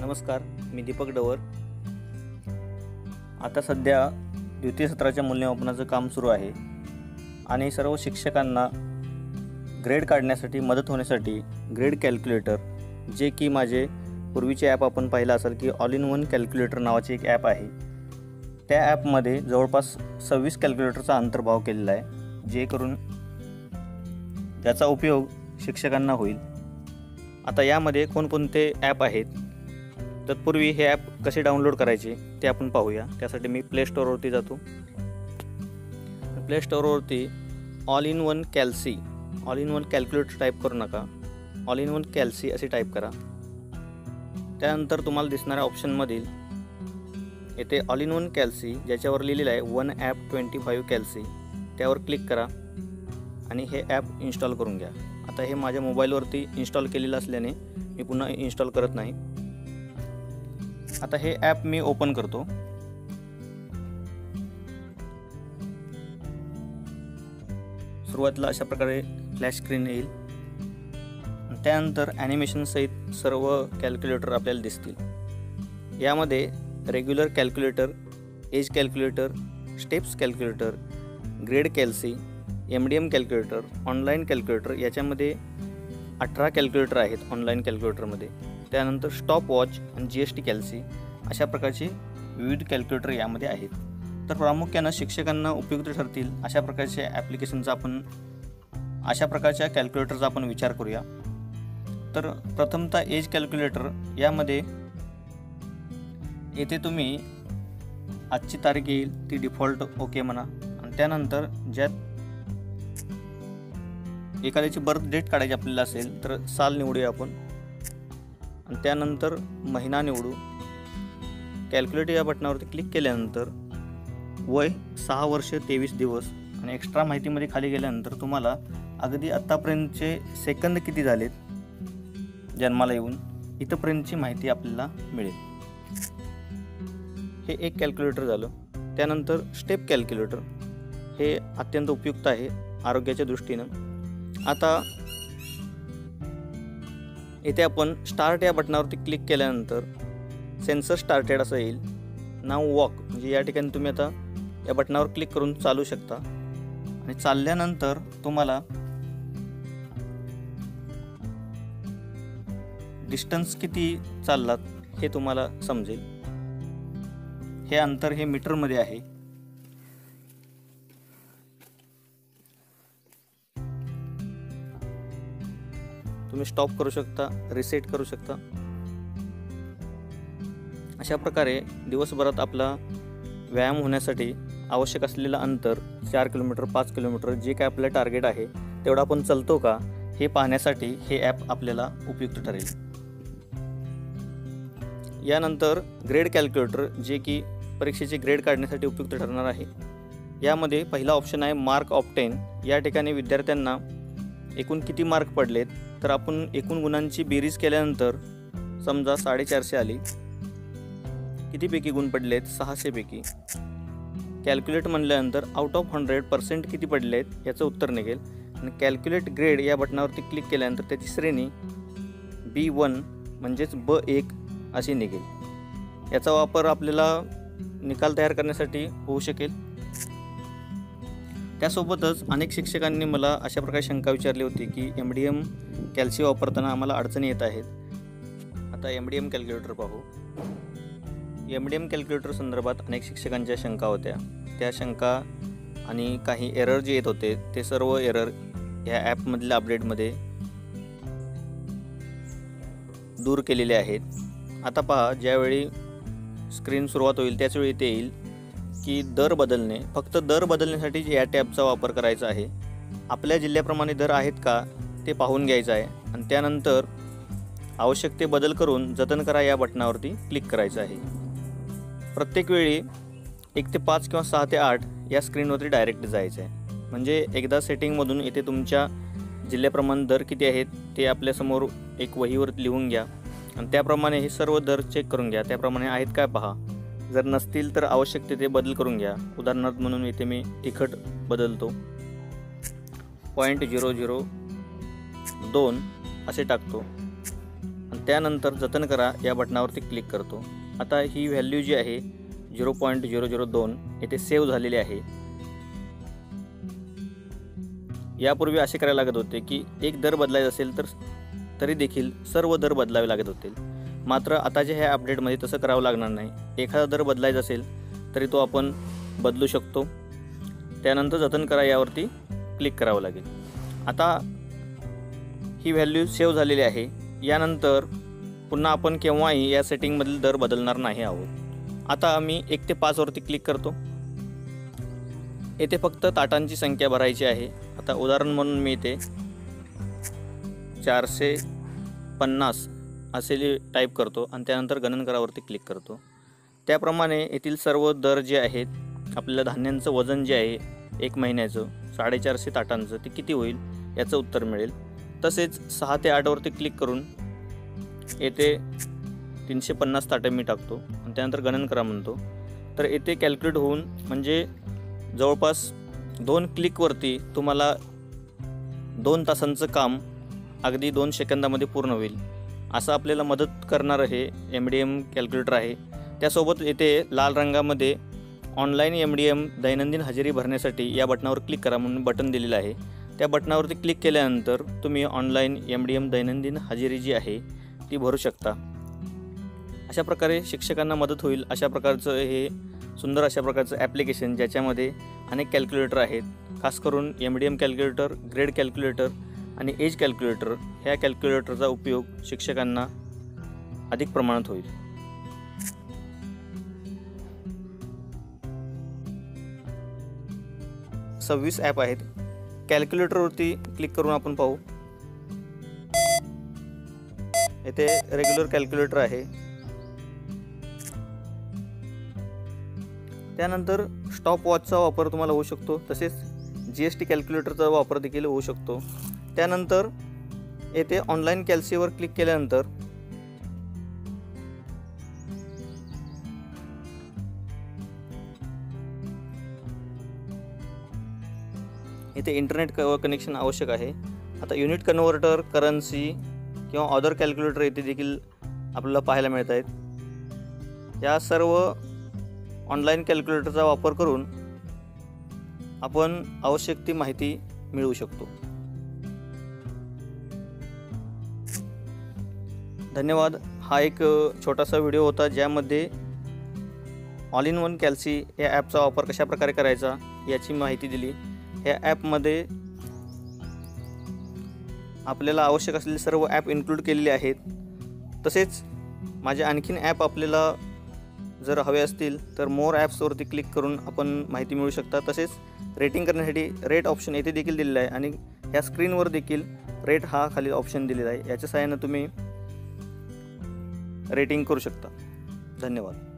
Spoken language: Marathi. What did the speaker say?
नमस्कार, मी दीपक डवर. आता सध्या द्वितीय सत्राच्या मूल्यमापनाचं काम सुरू आहे आणि सर्व शिक्षकांना ग्रेड काढण्यासाठी मदत होण्यासाठी ग्रेड कॅल्क्युलेटर, जे की माझे पूर्वीचे ॲप आपण पाहिलं असेल की ऑल इन वन कॅल्क्युलेटर नावाचे एक ॲप आहे. त्या ॲपमध्ये जवळपास 26 कॅल्क्युलेटरचा अंतर्भाव केलेला आहे, जे करून त्याचा उपयोग शिक्षकांना होईल. आता यामध्ये कोणकोणते ॲप आहेत, तत्पूर्वी हे ॲप कसे डाउनलोड करायचे ते आपण पाहूया. त्यासाठी मी प्ले स्टोअरवरती जातो. प्ले स्टोअरवरती all in one calculator type करू नका, ऑल इन वन कॅल्सी असे टाईप करा. त्यानंतर तुम्हाला दिसणाऱ्या ऑप्शनमधील येथे ऑल इन वन कॅल्सी ज्याच्यावर लिहिलेलं आहे 1 ॲप 25 कॅल्सी, त्यावर क्लिक करा आणि हे ॲप इन्स्टॉल करून घ्या. आता हे माझ्या मोबाईलवरती इन्स्टॉल केलेलं असल्याने मी पुन्हा इन्स्टॉल करत नाही. आता हे ॲप मी ओपन करतो. सुरुवातीला अशा प्रकारे फ्लॅश स्क्रीन येईल. त्यानंतर ॲनिमेशन सहित सर्व कॅल्क्युलेटर आपल्याला दिसतील. यामध्ये regular calculator, age calculator, steps calculator, grade calcy, MDM calculator, online calculator, याच्यामध्ये 18 कॅल्क्युलेटर आहेत ऑनलाईन कॅल्क्युलेटरमध्ये. त्यानंतर स्टॉप वॉच आणि GST कॅल्सी अशा प्रकारचे विविध कॅल्क्युलेटर यामध्ये आहेत. तर प्रामुख्यानं शिक्षकांना उपयुक्त ठरतील अशा प्रकारच्या ॲप्लिकेशनचा अशा प्रकारच्या कॅल्क्युलेटरचा आपण विचार करूया. तर प्रथमतः एज कॅल्क्युलेटर, यामध्ये येथे तुम्ही आजची तारीख येईल ती डिफॉल्ट ओके म्हणा आणि त्यानंतर ज्यात एखाद्याची बर्थ डेट काढायची आपल्याला असेल तर साल निवडूया आपण आणि त्यानंतर महिना निवडू. कॅल्क्युलेट या बटनावरती क्लिक केल्यानंतर वय 6 वर्ष 23 दिवस आणि एक्स्ट्रा माहितीमध्ये खाली गेल्यानंतर तुम्हाला अगदी आत्तापर्यंतचे सेकंद किती झालेत जन्माला येऊन इथंपर्यंतची माहिती आपल्याला मिळेल. हे एक कॅल्क्युलेटर झालं. त्यानंतर स्टेप कॅल्क्युलेटर, हे अत्यंत उपयुक्त आहे आरोग्याच्या दृष्टीनं. आता येथे आपण स्टार्ट या बटनावरती क्लिक केल्यानंतर सेन्सर स्टार्टेड असं येईल. नाव वॉक, म्हणजे या ठिकाणी तुम्ही आता या बटनावर क्लिक करून चालू शकता आणि चालल्यानंतर तुम्हाला डिस्टन्स किती चाललात हे तुम्हाला समजेल. हे अंतर हे मीटरमध्ये आहे. तुम्ही स्टॉप करू शकता, रिसेट करू शकता. अशा प्रकारे दिवसभरात आपला व्यायाम होण्यासाठी आवश्यक असलेलं अंतर 4 किलोमीटर, 5 किलोमीटर, जे काय आपलं टार्गेट आहे तेवढा आपण चालतो का हे पाहण्यासाठी हे ॲप आपल्याला उपयुक्त ठरेल. यानंतर ग्रेड कॅल्क्युलेटर, जे की परीक्षेचे ग्रेड काढण्यासाठी उपयुक्त ठरणार आहे. यामध्ये पहिला ऑप्शन आहे मार्क ऑफ 10. या ठिकाणी विद्यार्थ्यांना एकूण किती मार्क पडलेत, तर आपण एकूण गुणांची बेरीज केल्यानंतर समजा 450 आली, कितीपैकी गुण पडलेत 600 पैकी. कॅल्क्युलेट म्हणल्यानंतर आउट ऑफ 100% किती पडलेत याचं उत्तर निघेल आणि कॅल्क्युलेट ग्रेड या बटनावरती क्लिक केल्यानंतर त्याची श्रेणी B1 म्हणजेच B1 अशी निघेल. याचा वापर आपल्याला निकाल तयार करण्यासाठी होऊ शकेल. त्यासोबतच अनेक शिक्षकांनी मला अशा प्रकारे शंका विचारली होती की MDM कॅल्सी वापरताना आम्हाला अडचणी येत आहेत. आता MDM कॅल्क्युलेटर पाहू. MDM कॅल्क्युलेटर संदर्भात अनेक शिक्षकांच्या शंका होत्या. त्या शंका आणि काही एरर जे येत होते ते सर्व एरर ह्या ॲपमधल्या अपडेटमध्ये दूर केलेले आहेत. आता पहा, ज्यावेळी स्क्रीन सुरुवात होईल त्याचवेळी इथे येईल की दर बदलणे. फक्त दर बदलण्यासाठी या टॅबचा वापर करायचा आहे. आपल्या जिल्ह्याप्रमाणे दर आहेत का ते पाहून घ्यायचं आहे आणि त्यानंतर आवश्यक ते बदल करून जतन करा या बटनावरती क्लिक करायचं आहे. प्रत्येक वेळी 1 ते 5 किंवा 6 ते 8 या स्क्रीनवरती डायरेक्ट जायचं आहे. म्हणजे एकदा सेटिंगमधून येथे तुमच्या जिल्ह्याप्रमाणे दर किती आहेत ते आपल्यासमोर एक वहीवर लिहून घ्या आणि त्याप्रमाणे हे सर्व दर चेक करून घ्या. त्याप्रमाणे आहेत काय पहा. जर नसतील तर आवश्यक ते बदल करून घ्या. उदाहरणार्थ म्हणून इथे मी तिखट बदलतो, 0.002 असे टाकतो आणि त्यानंतर जतन करा या बटनावरती क्लिक करतो. आता ही व्हॅल्यू जी आहे 0.002 येथे सेव्ह झालेली आहे. यापूर्वी असे करायला लागत होते की एक दर बदलायचा असेल तर तरी देखील सर्व दर बदलावे लागत होते. मात्र आताच्या ह्या अपडेटमध्ये तसं करावं लागणार नाही. एखादा दर बदलायचा असेल तरी तो आपण बदलू शकतो. त्यानंतर जतन करा यावरती क्लिक करावं लागेल. आता ही व्हॅल्यू सेव्ह झालेली आहे. यानंतर पुन्हा आपण केव्हाही या सेटिंगमधील दर बदलणार नाही आहोत. आता मी 1 ते 5 वरती क्लिक करतो. येथे फक्त ताटांची संख्या भरायची आहे. आता उदाहरण म्हणून मी इथे 450 असे टाईप करतो आणि त्यानंतर गणन करावरती क्लिक करतो. त्याप्रमाणे येथील सर्व दर जे आहेत, आपल्याला धान्यांचं वजन जे आहे 1 महिन्याचं 450 ताटांचं ते किती होईल याचं उत्तर मिळेल. तसेच 6 ते 8 वरती क्लिक करून येथे 350 ताटे मी टाकतो आणि त्यानंतर गणन करा म्हणतो. तर येथे कॅल्क्युलेट होऊन म्हणजे जवळपास 2 क्लिकवरती तुम्हाला 2 तासांचं काम अगदी 2 सेकंदामध्ये पूर्ण होईल. असं आपल्याला मदत करणारं हे MDM कॅल्क्युलेटर आहे. त्यासोबत येथे लाल रंगामध्ये ऑनलाईन MDM दैनंदिन हजेरी भरण्यासाठी या बटनावर क्लिक करा म्हणून बटन दिलेलं आहे. त्या बटनावरती क्लिक केल्यानंतर तुम्ही ऑनलाईन MDM दैनंदिन हजेरी जी आहे ती भरू शकता. अशा प्रकारे शिक्षकांना मदत होईल. अशा प्रकारचं हे सुंदर अशा प्रकारचं ॲप्लिकेशन ज्याच्यामध्ये अनेक कॅल्क्युलेटर आहेत. खास करून MDM कॅल्क्युलेटर, ग्रेड कॅल्क्युलेटर आणि एज कॅल्क्युलेटर ह्या कॅल्क्युलेटरचा उपयोग शिक्षकांना अधिक प्रमाणात होईल. ॲप 26 आहेत. कॅल्क्युलेटरवरती क्लिक करून आपण पाहू. येथे रेग्युलर कॅल्क्युलेटर आहे. त्यानंतर स्टॉप वॉचचा वापर तुम्हाला होऊ शकतो. तसेच GST कॅल्क्युलेटरचा वापर देखील होऊ शकतो. त्यानंतर येथे ऑनलाईन कॅल्सीवर क्लिक केल्यानंतर इथे इंटरनेट कनेक्शन आवश्यक आहे. आता युनिट कन्व्हर्टर, करन्सी किंवा अदर कॅल्क्युलेटर येथे देखील आपल्याला पाहायला मिळत आहेत. या सर्व ऑनलाईन कॅल्क्युलेटरचा वापर करून आपण आवश्यक ती माहिती मिळवू शकतो. धन्यवाद. हा एक छोटासा व्हिडिओ होता ज्यामध्ये ऑल इन वन कॅल्सी या ॲपचा वापर कशा प्रकारे करायचा याची माहिती दिली. ह्या ॲपमध्ये आपल्याला आवश्यक असलेले सर्व ॲप इन्क्लूड केलेले आहेत. तसेच माझे आणखीन ॲप आपल्याला जर हवे असतील तर मोर ॲप्सवरती क्लिक करून आपण माहिती मिळवू शकता. तसेच रेटिंग करण्यासाठी रेट ऑप्शन येथे देखील दिलेला आहे आणि ह्या स्क्रीनवर देखील रेट हा खाली ऑप्शन दिलेला आहे. याच्या सहाय्याने तुम्ही रेटिंग करू शकता. धन्यवाद.